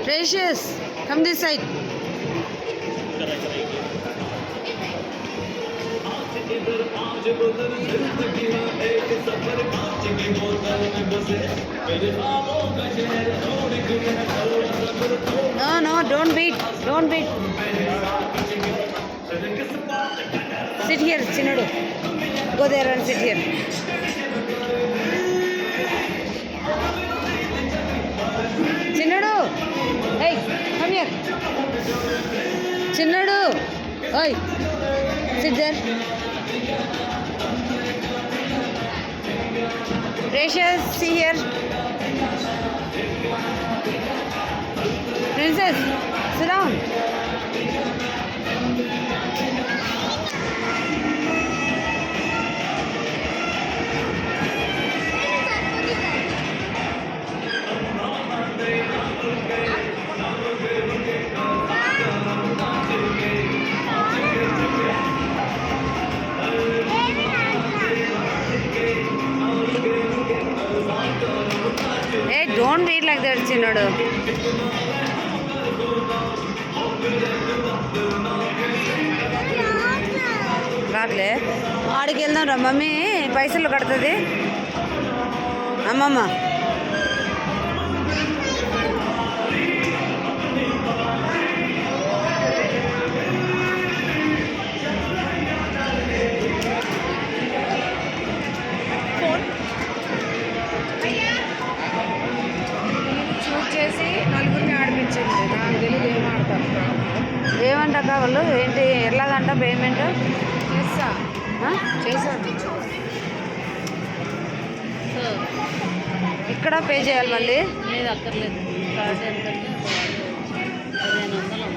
Precious, come this side. No, don't beat. Sit here, Chinnadu. Go there and sit here. Chinnadu, hey, come here. Chinnadu, hey, sit there. Precious, see here. Princess, sit down. Hey, don't beat like that, Chinnadu. రాట్లే ఆడికి వెళ్దాం రా mummy పైసలు కడుతుంది అమ్మమ్మ. నలుగురిని ఆడిపించండి. నాకు తెలియదు ఏం ఆడతారు. ఏమంటాక వాళ్ళు ఏంటి ఎలాగంట పేమెంట్ చేశాను. ఇక్కడ పే చేయాలి మళ్ళీ? లేదు, అక్కర్లేదు. కార్డు ఎంతంటే 1500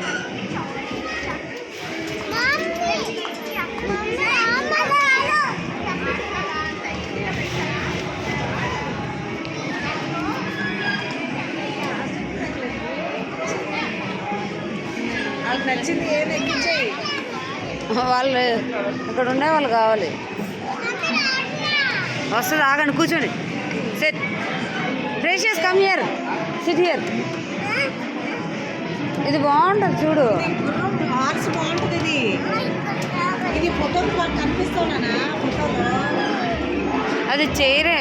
నాకు నచ్చింది ఏది ఎక్కించేయి. వాళ్ళు ఇక్కడ ఉండే వాళ్ళు కావాలి. వస్తుంది, ఆగండి, కూర్చోండి. Set precious, come here, SIT here. ఇది బాగుంటుంది చూడు. హార్స్ బాగుంటుంది. ఇది ఫోటోలు కనిపిస్తున్నానా? ఫోటోలో అది చైరే.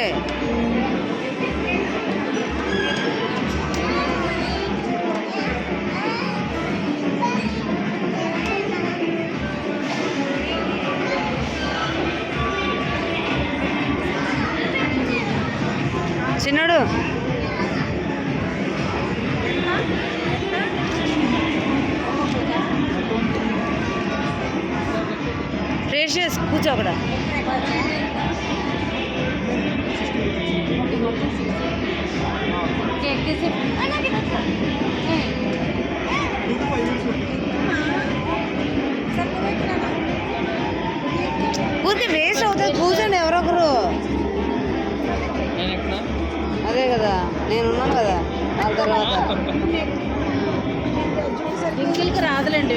చిన్నడు ప్రేషియస్ కూర్చో అక్కడ. ఊరికి వేస్ట్ అవుతుంది, కూర్చోండి ఎవరొకరు. అదే కదా, నేనున్నాను కదా వాళ్ళ తర్వాత. డింగిల్కి రాదులేండి.